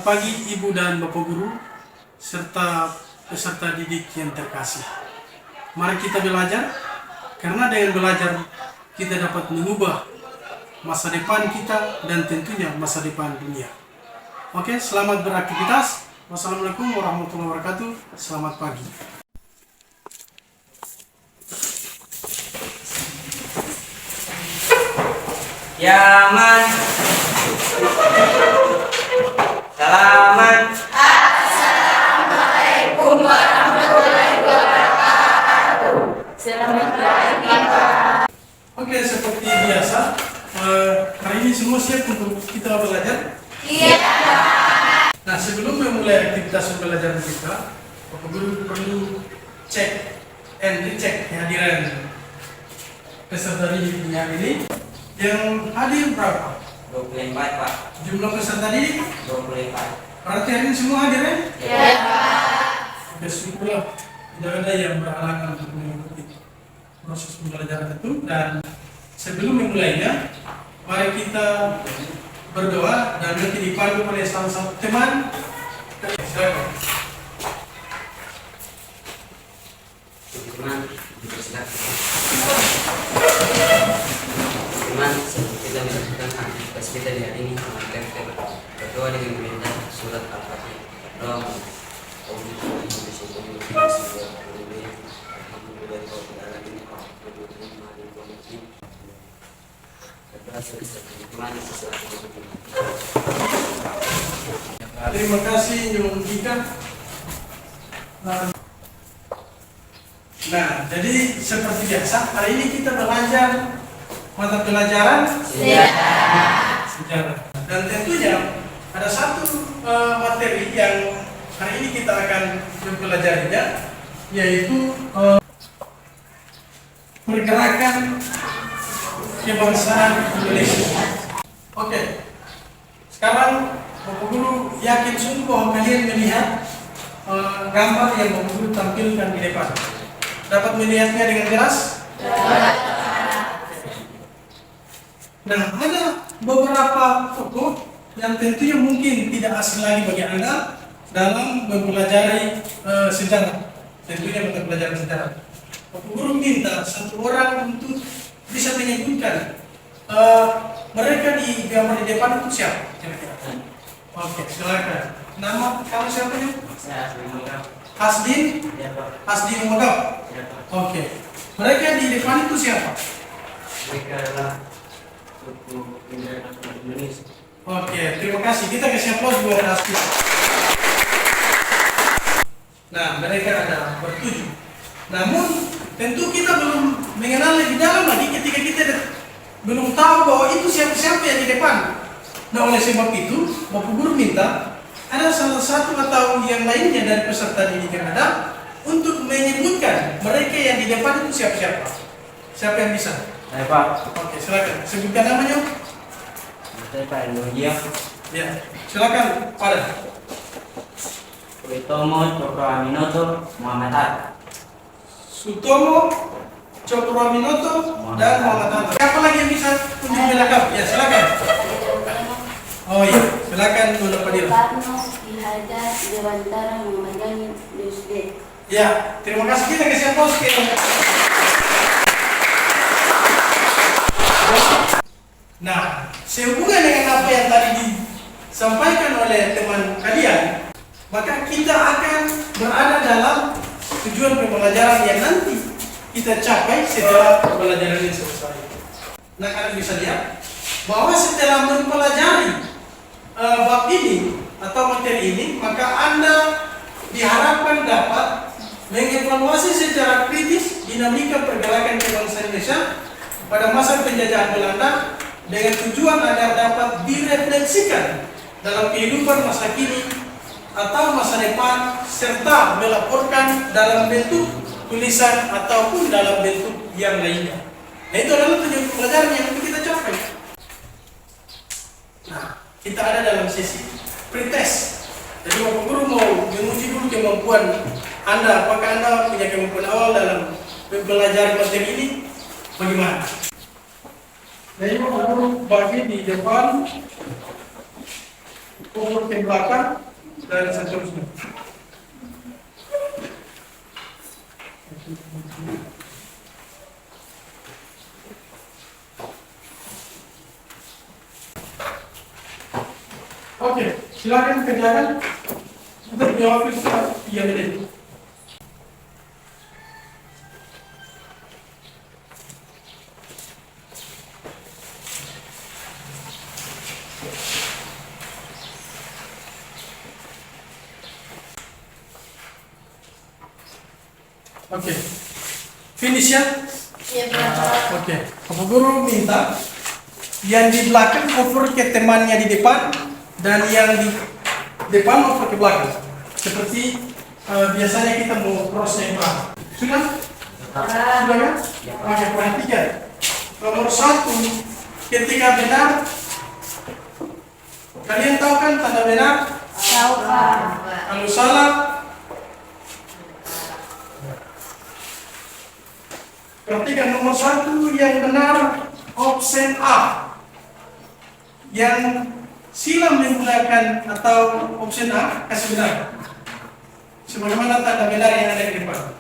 Selamat pagi Ibu dan Bapak Guru serta peserta didik yang terkasih. Mari kita belajar, karena dengan belajar kita dapat mengubah masa depan kita dan tentunya masa depan dunia. Oke, selamat beraktivitas. Wassalamualaikum warahmatullahi wabarakatuh. Selamat pagi. Yaman, salaman. Assalamualaikum warahmatullahi wabarakatuh. Selamat pagi. Oke, seperti biasa, hari ini semua siap untuk kita belajar? Iya. Nah, sebelum memulai aktivitas pembelajaran kita, Bapak Guru perlu cek and recheck kehadiran peserta didik hari ini. Yang hadir berapa? 24, Pak. Jumlah peserta didik? 24. Berarti hari ini semua hadir ya? Iya, Pak. Oke, syukurlah tidak ada yang berhalangan untuk mengikuti proses pembelajaran itu. Dan sebelum memulainya, mari kita berdoa dan nanti dipandu oleh salah satu teman. Silakan. Teman, dipersilakan. Teman, sebelum kita melanjutkan aktivitas kita di hari ini, mari kita berdoa dengan membaca surat Al-Fatihah. Doa. Terima kasih Nyong Gika. Nah, jadi seperti biasa, hari ini kita belajar mata pelajaran sejarah. Dan tentunya ada satu materi yang hari ini kita akan mempelajarinya, yaitu pergerakan kebangsaan Indonesia. Oke, sekarang Bapak Guru yakin sungguh bahwa kalian melihat gambar yang Bapak Guru tampilkan di depan. Dapat melihatnya dengan jelas? Nah, ada beberapa tokoh yang tentunya mungkin tidak asing lagi bagi Anda dalam mempelajari sejarah. Tentunya mata pelajaran sejarah. Bapak Guru minta satu orang untuk bisa menyebutkan mereka di gambar di depan itu siapa kira-kira? Oke, silakan. Nama kamu siapa ya? Hasdin? Hasdin Mogab? Oke. Mereka di depan itu siapa? Mereka adalah suku Indonesia. Oke, terima kasih. Kita kasih aplaus buat Hasdin. Nah, mereka ada bertujuh. Namun, tentu kita belum mengenal lebih dalam lagi ketika kita belum tahu bahwa itu siapa-siapa yang di depan. Nah, oleh sebab itu, Bapak Guru minta ada salah satu atau yang lainnya dari peserta didik yang ada untuk menyebutkan mereka yang di depan itu siapa-siapa. Siapa yang bisa? Saya, Pak. Oke, silakan. Sebutkan namanya. Saya Pak Indonesia. Ya, silakan. Pada. Sutomo Cokroaminoto Muhammad Hatta. Sutomo, Cokroaminoto, dan Muhammad Hatta. Siapa lagi yang bisa tunjuk lengkap? Ya, silakan. Oh iya, silakan Nona Fadila. Soekarno, Ki Hajar Dewantara, Muhammad Gani, Yusuf. Ya, terima kasih. Kita kasih aplaus ke. Nah, sehubungan dengan apa yang tadi disampaikan oleh teman kalian, maka kita akan berada dalam tujuan pembelajaran yang nanti kita capai setelah pembelajaran ini selesai. Nah, kalian bisa lihat bahwa setelah mempelajari bab ini atau materi ini, maka Anda diharapkan dapat mengevaluasi secara kritis dinamika pergerakan kebangsaan Indonesia pada masa penjajahan Belanda dengan tujuan agar dapat direfleksikan dalam kehidupan masa kini atau masa depan, serta melaporkan dalam bentuk tulisan ataupun dalam bentuk yang lainnya. Nah, itu adalah tujuan pelajaran yang kita capai. Nah, kita ada dalam sesi pretest. Jadi Bapak Guru mau menguji dulu kemampuan Anda, apakah Anda punya kemampuan awal dalam mempelajari materi ini, bagaimana? Jadi Bapak Guru bagi di depan cover ke belakang, dan seterusnya. Oke, silakan kerjakan. Untuk jawab itu 3 menit. Oke, finish ya? Oke, Bapak Guru minta yang di belakang cover ke temannya di depan dan yang di depan cover ke belakang. Seperti biasanya kita mau cross nembak. Sudah? Sudah kan? Oke, perhatikan. Nomor 1, ketika benar, kalian tahu kan tanda benar? Tahu, Pak. Kalau salah, perhatikan nomor 1 yang benar option A. Yang silam menggunakan atau option A kasih benar. Sebagaimana tanda benar yang ada di depan.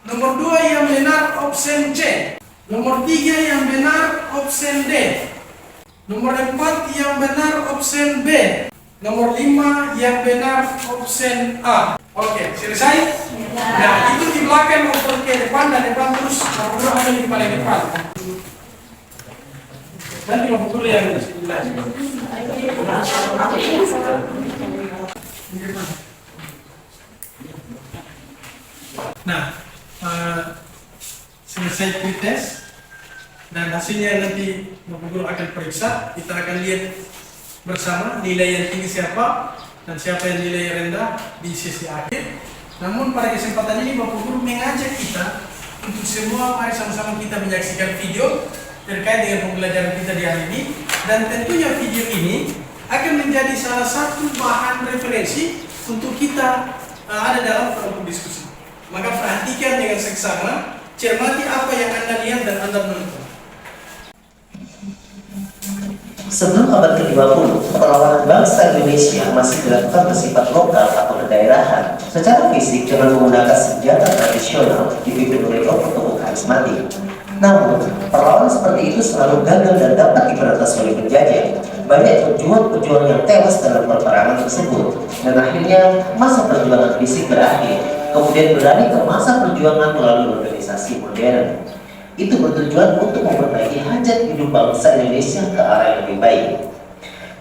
Nomor 2 yang benar option C. Nomor 3 yang benar option D. Nomor 4 yang benar option B. Nomor 5 yang benar option A. Oke, selesai? Nah, itu di belakang oper ke depan dan depan terus oper ada di paling depan. Nanti oper yang jelas. Nah, selesai pretest dan hasilnya nanti Bapak Guru akan periksa. Kita akan lihat bersama nilai yang tinggi siapa dan siapa yang nilai rendah di sesi akhir. Namun pada kesempatan ini Bapak Guru mengajak kita untuk semua mari sama-sama kita menyaksikan video terkait dengan pembelajaran kita di hari ini, dan tentunya video ini akan menjadi salah satu bahan referensi untuk kita ada dalam kelompok diskusi. Maka perhatikan dengan seksama, cermati apa yang Anda lihat dan Anda menonton. Sebelum abad ke-20, perlawanan bangsa Indonesia masih dilakukan bersifat lokal atau kedaerahan secara fisik dengan menggunakan senjata tradisional dipimpin oleh tokoh-tokoh karismatik. Namun, perlawanan seperti itu selalu gagal dan dapat diberantas oleh penjajah. Banyak pejuang-pejuang yang tewas dalam peperangan tersebut, dan akhirnya masa perjuangan fisik berakhir. Kemudian beralih ke masa perjuangan melalui organisasi modern. Itu bertujuan untuk memperbaiki hajat hidup bangsa Indonesia ke arah yang lebih baik.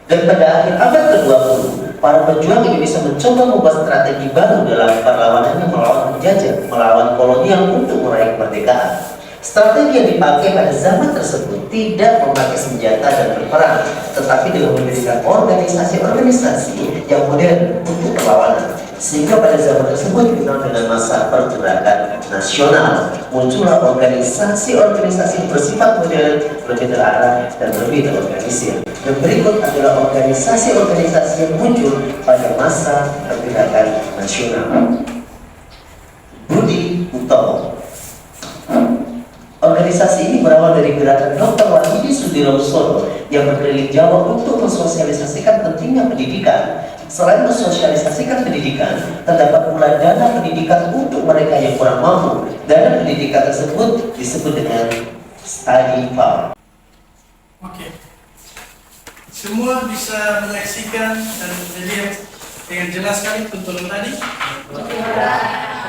Dan pada akhir abad ke-20, para pejuang Indonesia mencoba membuat strategi baru dalam perlawanannya melawan penjajah, melawan kolonial untuk meraih kemerdekaan. Strategi yang dipakai pada zaman tersebut tidak memakai senjata dan berperang, tetapi dengan mendirikan organisasi-organisasi yang modern untuk perlawanan. Sehingga pada zaman tersebut dikenal dengan masa pergerakan nasional. Muncullah organisasi-organisasi bersifat modern, lebih terarah dan lebih terorganisir. Dan berikut adalah organisasi-organisasi yang muncul pada masa pergerakan nasional. Budi Utomo. Organisasi ini berawal dari gerakan Dr. Wahyudi Sudirosono yang berkeliling Jawa untuk mensosialisasikan pentingnya pendidikan. Selain mensosialisasikan pendidikan, terdapat pula dana pendidikan untuk mereka yang kurang mampu. Dana pendidikan tersebut disebut dengan study fund. Oke, semua bisa menyaksikan dan melihat dengan jelas sekali tontonan tadi.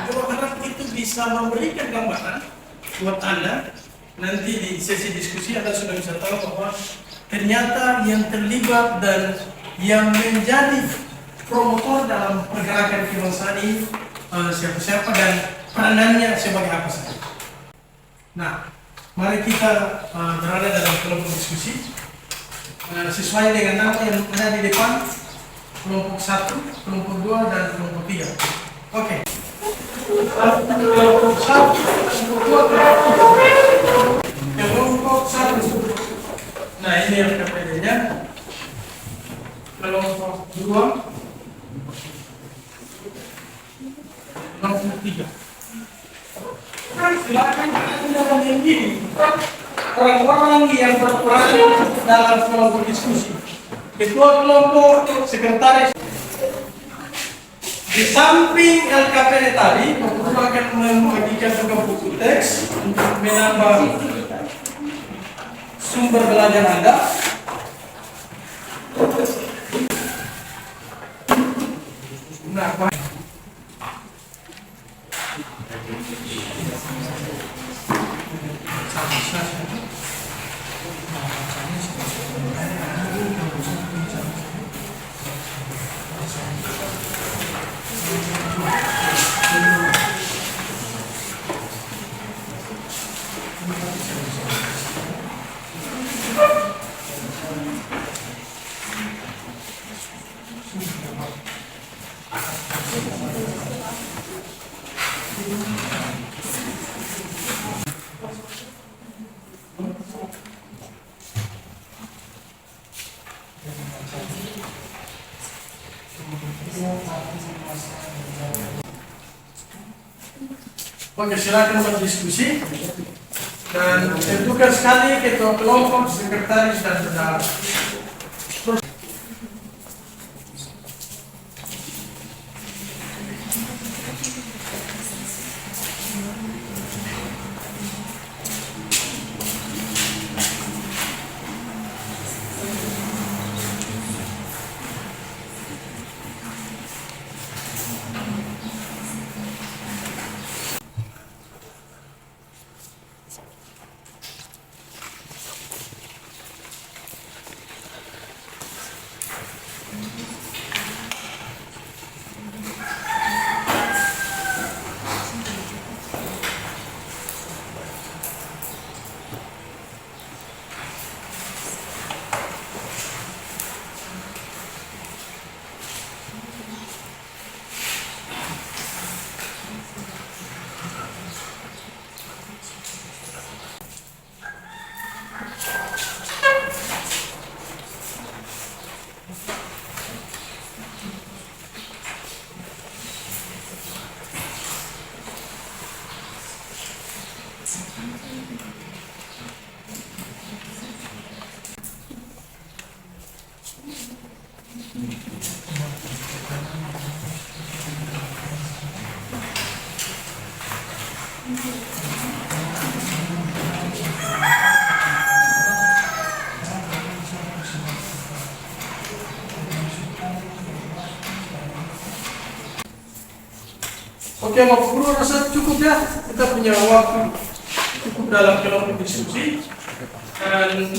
Coba harap itu bisa memberikan gambaran buat Anda. Nanti di sesi diskusi Anda sudah bisa tahu bahwa ternyata yang terlibat dan yang menjadi promotor dalam pergerakan kebangsaan ini siapa-siapa dan peranannya sebagai apa saja. Nah, mari kita berada dalam kelompok diskusi sesuai dengan nama yang ada di depan, kelompok 1, kelompok 2, dan kelompok 3. Oke. Kelompok 1, kelompok 2, kelompok 1. Nah, ini yang KPD-nya. Kelompok 2, kelompok 3. Silakan Anda memilih orang-orang yang berperan dalam kelompok diskusi. ketua kelompok, sekretaris. Di samping LKPD tadi, guru akan membagikan juga buku teks untuk menambah sumber belajar Anda. Nah, oke, silakan berdiskusi dan tentukan sekali ketua kelompok, sekretaris dan saudara. Oke, Bapak Guru rasa cukup ya. Kita punya waktu cukup dalam kelompok diskusi. Dan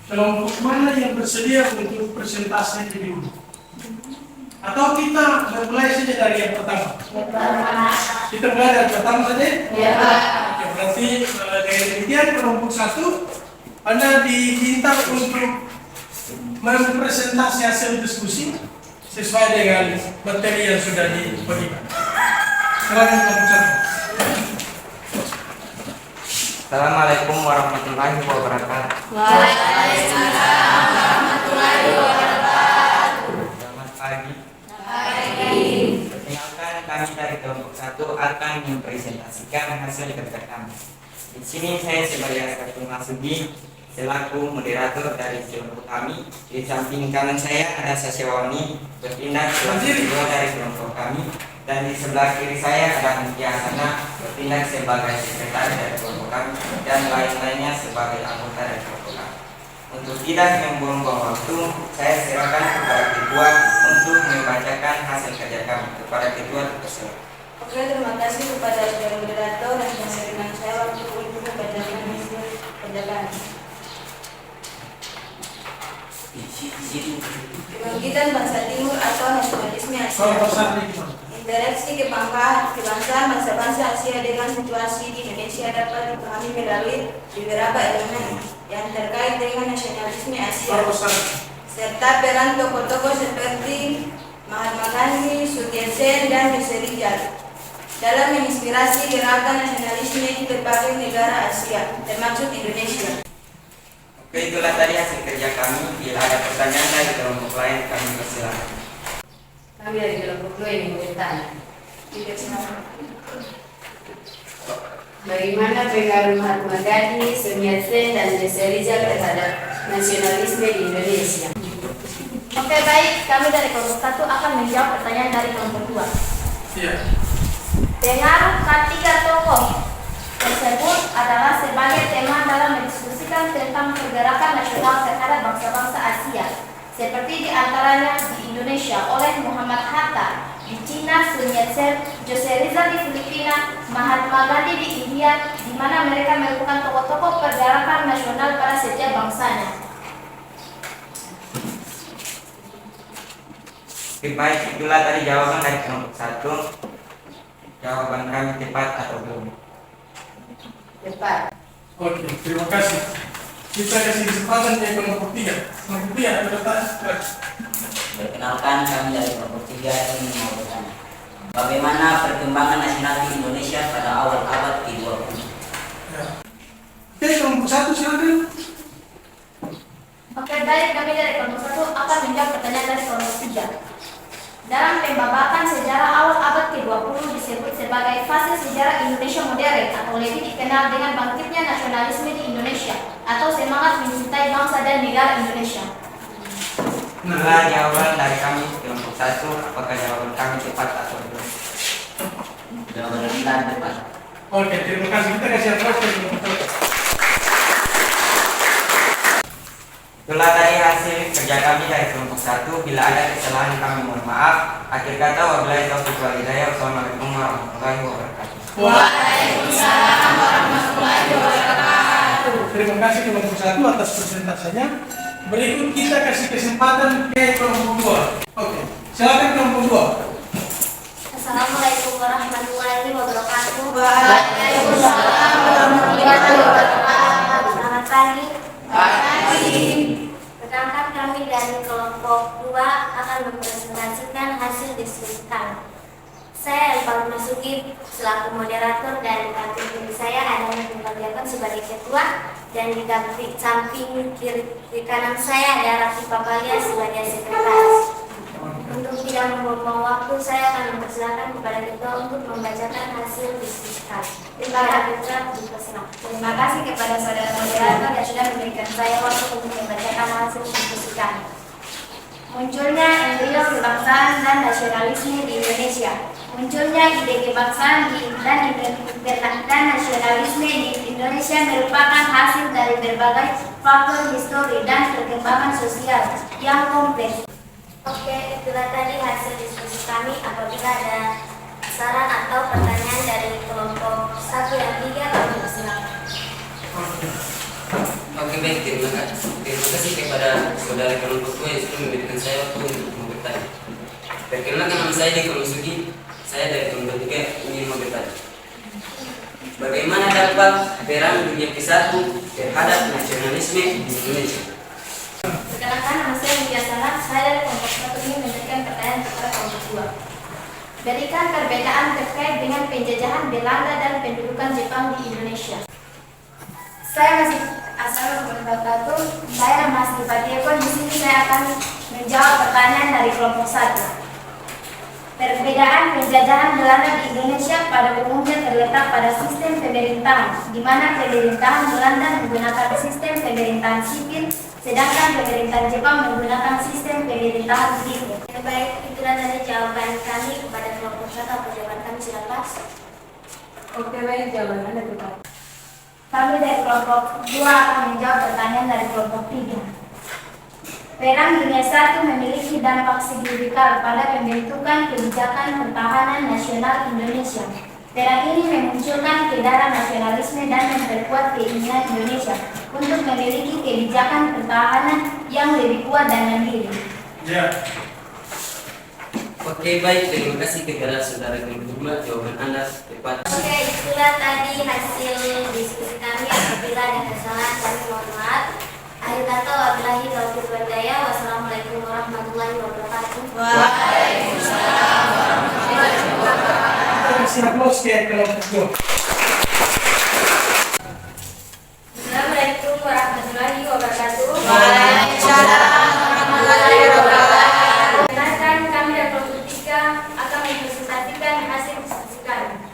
kelompok mana yang bersedia untuk presentasi dulu? Atau kita mulai saja dari yang pertama? Kita mulai dari pertama saja? Ya, Pak. Oke, berarti dengan demikian kelompok 1 Anda diminta untuk mempresentasi hasil diskusi sesuai dengan materi yang sudah diberikan. Silakan kelompok 1. Assalamualaikum warahmatullahi wabarakatuh. Waalaikumsalam warahmatullahi wabarakatuh. Selamat pagi. Pagi. Perkenalkan, kami dari kelompok 1 akan mempresentasikan hasil kerja kami. Di sini saya sebagai Ketua Masugi selaku moderator dari kelompok kami. Di samping kanan saya ada Sasyawani bertindak selaku ketua dari kelompok kami, dan di sebelah kiri saya ada Mutia Hasana bertindak sebagai sekretaris dari kelompok kami, dan lain-lainnya sebagai anggota dari kelompok kami. Untuk tidak membuang-buang waktu, saya serahkan kepada ketua untuk membacakan hasil kerja kami. Kepada ketua terserah. Oke, terima kasih kepada saudara moderator dan memberikan saya waktu untuk membacakan hasil kerja kami. Kebangkitan Bangsa Timur atau nasionalisme Asia. Interaksi kebangsaan bangsa-bangsa Asia dengan situasi di Indonesia dapat dipahami melalui beberapa elemen yang terkait dengan nasionalisme Asia, serta peran tokoh-tokoh seperti Mahatma Gandhi, Sudirsen, dan Yusuf Rizal dalam menginspirasi gerakan nasionalisme di berbagai negara Asia, termasuk Indonesia. Oke, itulah tadi hasil kerja kami. Bila ada pertanyaan dari kelompok lain, kami persilakan. Kami dari kelompok 2 ingin bertanya. Bagaimana pengaruh Mahatma Gandhi, Sun Yat-sen, dan Yusuf Rizal terhadap nasionalisme di Indonesia. Oke baik, kami dari kelompok 1 akan menjawab pertanyaan dari kelompok 2. Iya. Pengaruh ketiga tokoh tersebut adalah sebagai tema dalam mendiskusikan tentang pergerakan nasional terhadap bangsa-bangsa Asia, seperti diantaranya di Indonesia oleh Muhammad Hatta, di Cina Sun Yat-sen, Jose Rizal di Filipina, Mahatma Gandhi di India, di mana mereka merupakan tokoh-tokoh pergerakan nasional pada setiap bangsanya. Baik, itulah tadi jawaban dari kelompok 1. Jawaban kami tepat atau belum? Tepat. Oke, terima kasih. Kita kasih kesempatan ke kelompok 3. Kelompok 3 ada pertanyaan. Perkenalkan, kami dari kelompok 3 ingin mau bertanya. Bagaimana perkembangan nasional di Indonesia pada awal abad ke-20? Ya. Oke, kelompok 1 silakan. Oke baik, kami dari kelompok 1 akan menjawab pertanyaan dari kelompok 3. Dalam pembabakan sejarah awal abad ke-20 disebut sebagai fase sejarah Indonesia modern atau lebih dikenal dengan bangkitnya nasionalisme di Indonesia atau semangat mencintai bangsa dan negara Indonesia. Itulah jawaban dari kami kelompok 1. Apakah jawaban kami tepat atau belum? Jawaban kita tepat. Oke, terima kasih. Kita kasih aplaus ke kelompok 1. Itulah tadi hasil kerja kami dari kelompok 1. Bila ada kesalahan kami mohon maaf. Akhir kata wabillahi taufiq wal hidayah. Wassalamualaikum warahmatullahi wabarakatuh. Waalaikumsalam warahmatullahi wabarakatuh. Terima kasih kelompok 1 atas presentasenya. Berikut kita kasih kesempatan ke kelompok 2. Oke, silakan kelompok 2. Assalamualaikum warahmatullahi wabarakatuh. Waalaikumsalam warahmatullahi wabarakatuh. Selamat pagi. Perkenalkan, kami dari kelompok 2 akan mempresentasikan hasil diskusi kami. Saya Elva Masuki selaku moderator dan kaki saya adalah membagiakan sebagai ketua, dan di samping kiri kanan saya ada Raffi Papalia sebagai sekretaris. Untuk tidak membuang waktu, saya akan mempersilakan kepada ketua untuk membacakan hasil diskusi kami. Terima kasih kepada saudara moderator yang sudah memberikan saya waktu untuk membacakan hasil diskusi kami. Munculnya embrio kebangsaan dan nasionalisme di Indonesia. Munculnya ide kebangsaan dan nasionalisme di Indonesia merupakan hasil dari berbagai faktor histori dan perkembangan sosial yang kompleks. Oke, itulah tadi hasil diskusi kami. Apabila ada saran atau pertanyaan dari kelompok 1 dan 3, kami persilakan. Oke baik, terima kasih kepada saudara kelompok 2 yang sudah memberikan saya waktu untuk bertanya. Perkenalkan, nama saya Deko Masuki. Saya dari kelompok 3 ingin mau bertanya. Bagaimana dampak perang dunia ke-1 terhadap nasionalisme di Indonesia? Perkenalkan, nama saya Widya Sanat. Saya dari kelompok 1 ingin memberikan pertanyaan kepada kelompok 2. Berikan perbedaan terkait dengan penjajahan Belanda dan pendudukan Jepang di Indonesia. Saya masih Assalamualaikum warahmatullahi wabarakatuh. Saya Mas Dipatieko. Di sini saya akan menjawab pertanyaan dari kelompok 1. Perbedaan penjajahan Belanda di Indonesia pada umumnya terletak pada sistem pemerintahan, di mana pemerintahan Belanda menggunakan sistem pemerintahan sipil, sedangkan pemerintahan Jepang menggunakan sistem pemerintahan militer. Baik, itulah tadi jawaban kami kepada kelompok 1. Apa jawaban kami, silakan? Oke, baik, jawaban Anda tepat. Kami dari kelompok 2 akan menjawab pertanyaan dari kelompok 3. Perang Dunia I memiliki dampak signifikan pada pembentukan kebijakan pertahanan nasional Indonesia. Perang ini memunculkan kedaran nasionalisme dan memperkuat keinginan Indonesia untuk memiliki kebijakan pertahanan yang lebih kuat dan mandiri. Ya. Oke baik, terima kasih kepada saudara kelompok 2. Jawaban Anda tepat. Oke, itulah tadi hasil diskusi kami. Apabila ada kesalahan, kami mohon maaf. Akhir kata, wabillahi taufiq wal hidayah. Wassalamualaikum warahmatullahi wabarakatuh. Waalaikumsalam warahmatullahi wabarakatuh. Kasih aplaus ke kelompok 2. Assalamualaikum warahmatullahi wabarakatuh. Waalaikumsalam warahmatullahi wabarakatuh. Perkenalkan, kami dari kelompok 3 akan mempresentasikan hasil diskusi kami.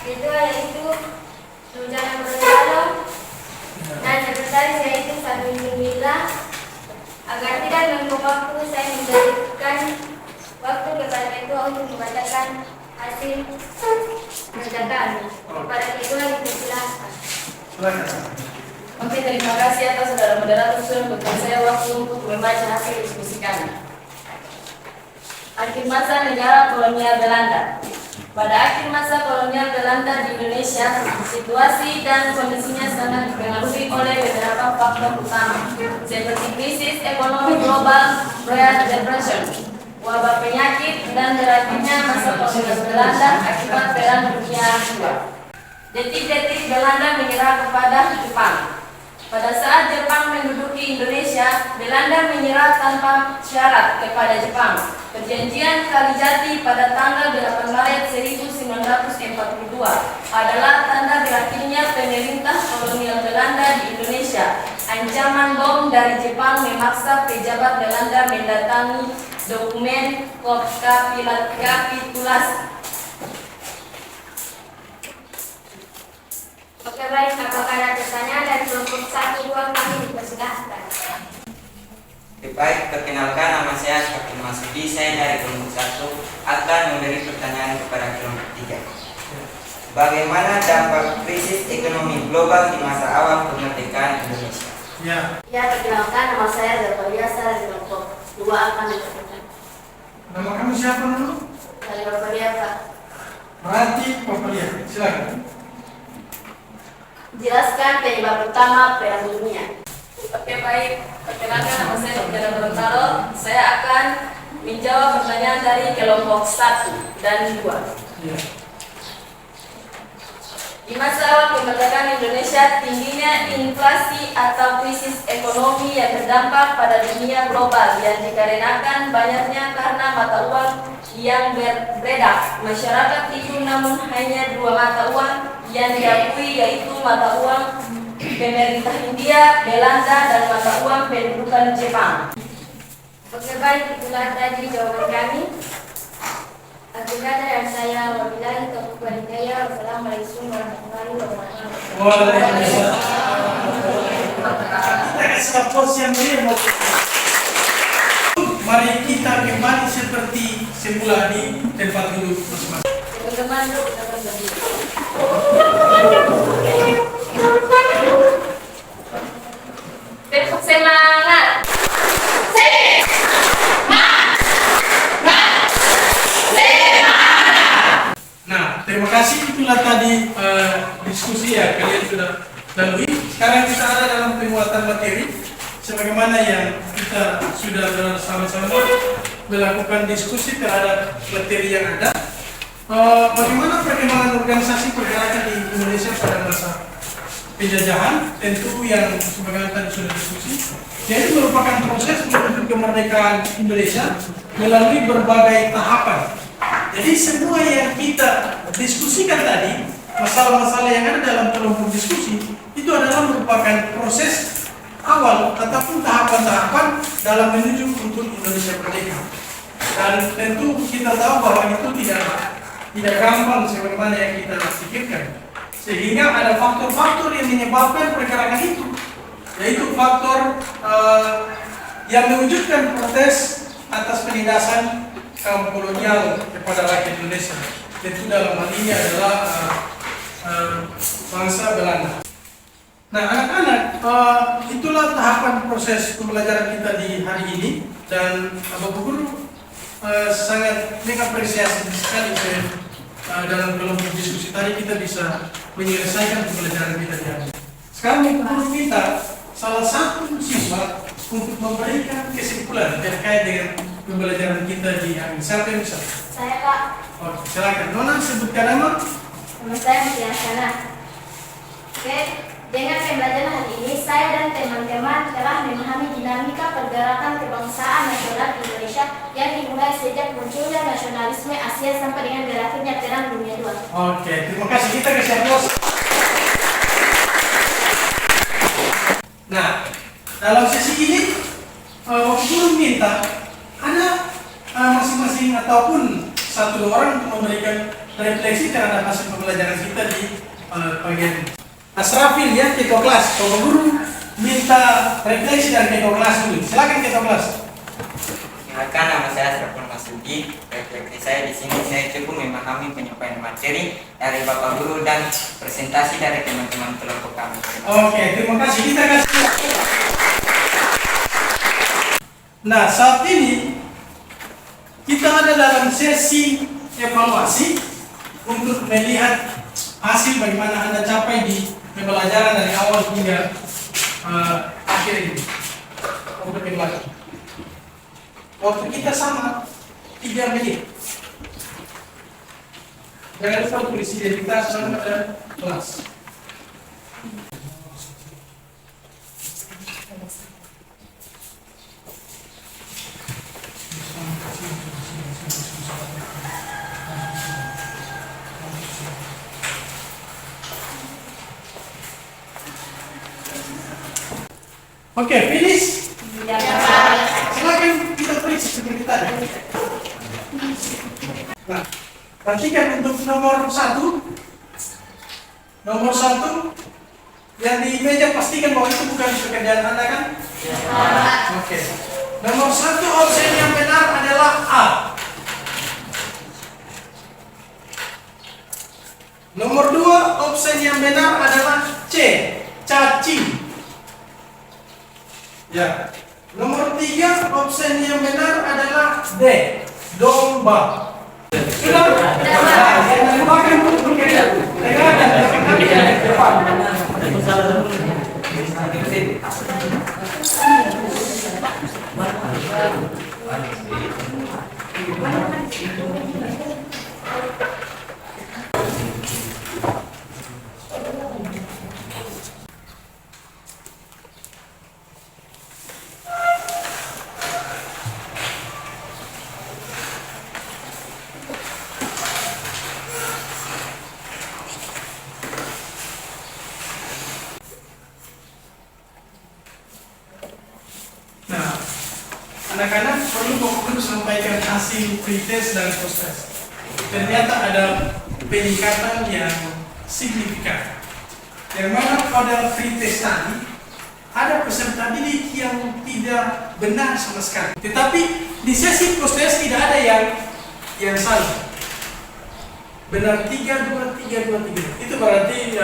Yaitu Nurjana Brodalo dan sekretaris yaitu Fadli Mila kasih menjaga kepada kedua dipersilahkan. Silakan. Oke, terima kasih atas saudara moderator sudah memberikan saya waktu untuk membaca hasil diskusi kami. Akhir masa negara kolonial Belanda. Pada akhir masa kolonial Belanda di Indonesia, situasi dan kondisinya sangat dipengaruhi oleh beberapa faktor utama, seperti krisis ekonomi global, Great Depression, wabah penyakit, dan berakhirnya masa kolonial Belanda akibat Perang Dunia II. Detik-detik Belanda menyerah kepada Jepang. Pada saat Jepang menduduki Indonesia, Belanda menyerah tanpa syarat kepada Jepang. Perjanjian Kalijati pada tanggal 8 Maret 1942 adalah tanda berakhirnya pemerintah kolonial Belanda di Indonesia. Ancaman bom dari Jepang memaksa pejabat Belanda mendatangi dokumen kapitulasi. Oke baik, apakah ada pertanyaan dari kelompok 1, 2 kami dipersilahkan. Baik, perkenalkan nama saya Kapten Masudi, saya dari kelompok 1 akan memberi pertanyaan kepada kelompok 3. Bagaimana dampak krisis ekonomi global di masa awal kemerdekaan Indonesia? Ya. Ya, perkenalkan nama saya Zakaria dari kelompok 2 akan diperkenalkan. Nama kamu siapa dulu? Dari Zakaria, Pak. Berarti Papalia. Silakan. Jelaskan penyebab utama Perang Dunia. Oke baik, perkenalkan nama saya Dr. Gorontalo. Saya akan menjawab pertanyaan dari kelompok 1 dan 2. Ya. Di masa awal kemerdekaan Indonesia, tingginya inflasi atau krisis ekonomi yang berdampak pada dunia global yang dikarenakan banyaknya karena mata uang yang beredar. Masyarakat itu namun hanya 2 mata uang yang diakui, yaitu mata uang pemerintah India, Belanda, dan mata uang pendudukan Jepang. Oke baik, itulah tadi jawaban kami. Akhir kata yang saya wabillahi taufiq wal hidayah. Wassalamualaikum warahmatullahi wabarakatuh. Waalaikumsalam. Kita kasih aplaus yang meriah. Mari kita kembali seperti semula di tempat duduk masing-masing. Teman-teman, kita berdiri. Semangat! Nah, terima kasih, itulah tadi diskusi ya kalian sudah lalui. Sekarang kita ada dalam penguatan materi sebagaimana yang kita sudah bersama-sama melakukan diskusi terhadap materi yang ada. Bagaimana perkembangan organisasi pergerakan di Indonesia pada masa penjajahan, tentu yang sebagaimana tadi sudah diskusi, yaitu merupakan proses menuju kemerdekaan Indonesia melalui berbagai tahapan. Jadi semua yang kita diskusikan tadi, masalah-masalah yang ada dalam kelompok diskusi, itu adalah merupakan proses awal ataupun tahapan-tahapan dalam menuju untuk Indonesia merdeka. Dan tentu kita tahu bahwa itu tidak gampang sebagaimana yang kita pikirkan. Sehingga ada faktor-faktor yang menyebabkan pergerakan itu, yaitu faktor yang mewujudkan protes atas penindasan kaum kolonial kepada rakyat Indonesia. Tentu dalam hal ini adalah bangsa Belanda. Nah, anak-anak, itulah tahapan proses pembelajaran kita di hari ini, dan Bapak Guru sangat mengapresiasi sekali dalam kelompok diskusi tadi kita bisa menyelesaikan pembelajaran kita di hari ini. Sekarang Bapak Guru minta salah satu siswa untuk memberikan kesimpulan terkait dengan pembelajaran kita di hari ini. Siapa yang bisa? Saya Pak. Oke, silakan. Nona, sebutkan nama. Nama saya Mulyasana. Oke, dengan pembelajaran hari ini saya dan teman-teman telah memahami dinamika pergerakan kebangsaan nasional Indonesia yang dimulai sejak munculnya nasionalisme Asia sampai dengan berakhirnya Perang Dunia II. Oke, terima kasih. Kita kasih aplaus. Nah, dalam sesi ini, Guru minta ada masing-masing ataupun satu orang untuk memberikan refleksi terhadap hasil pembelajaran kita di bagian ini. Asrafil ya, ketua kelas. Bapak Guru minta refleksi dari ketua kelas dulu. Silakan ketua kelas. Perkenalkan nama saya Asrafil memasuki refleksi saya di sini, saya cukup memahami penyampaian materi dari Bapak Guru dan presentasi dari teman-teman kelompok kami. Oke, terima kasih. Kita kasih. Nah, saat ini kita ada dalam sesi evaluasi untuk melihat hasil bagaimana Anda capai di pembelajaran dari awal hingga akhir ini. Untuk belakang. Waktu kita sama 3 menit. Jangan lupa tulis identitas nama dan kelas. Oke, finish. Silakan kita periksa seperti tadi. Nah, perhatikan untuk nomor 1. Nomor 1 yang di meja, pastikan bahwa itu bukan pekerjaan Anda kan? Ya. Oke. Nomor 1 opsi yang benar adalah A. Nomor 2 opsi yang benar adalah C, cacing. Ya. Nomor 3 opsi yang benar adalah D, domba. Sudah? Anak-anak perlu Bapak Guru sampaikan hasil pretest dan post-test. Ternyata ada peningkatan yang signifikan. Yang mana pada pretest tadi ada peserta didik yang tidak benar sama sekali. Tetapi di sesi post-test tidak ada yang salah. Benar 3, 2, 3, 2, 3. Itu berarti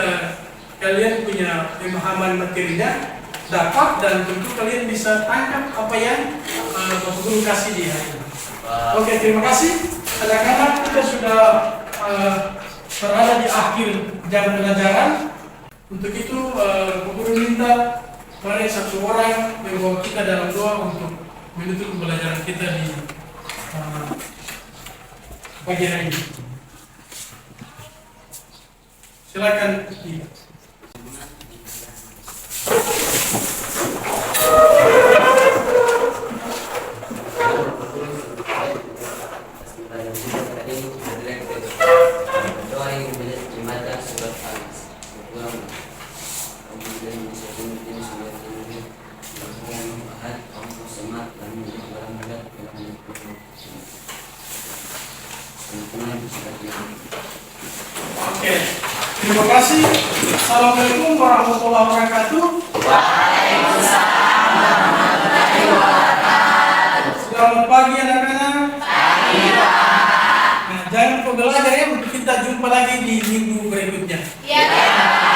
kalian punya pemahaman materinya dapat dan tentu kalian bisa tangkap apa yang Bapak Guru kasih di hari ini. Oke, terima kasih. Anak-anak, kita sudah berada di akhir jam pelajaran. Untuk itu Bapak Guru minta mari satu orang membawa kita dalam doa untuk menutup pembelajaran kita di bagian ini. Silakan. Oke, terima kasih. Assalamualaikum warahmatullahi wabarakatuh. Waalaikumsalam warahmatullahi wabarakatuh. Selamat pagi anak-anak. Pagi, Pak. Nah, jangan lupa belajar ya, untuk kita jumpa lagi di minggu berikutnya. Iya, Pak.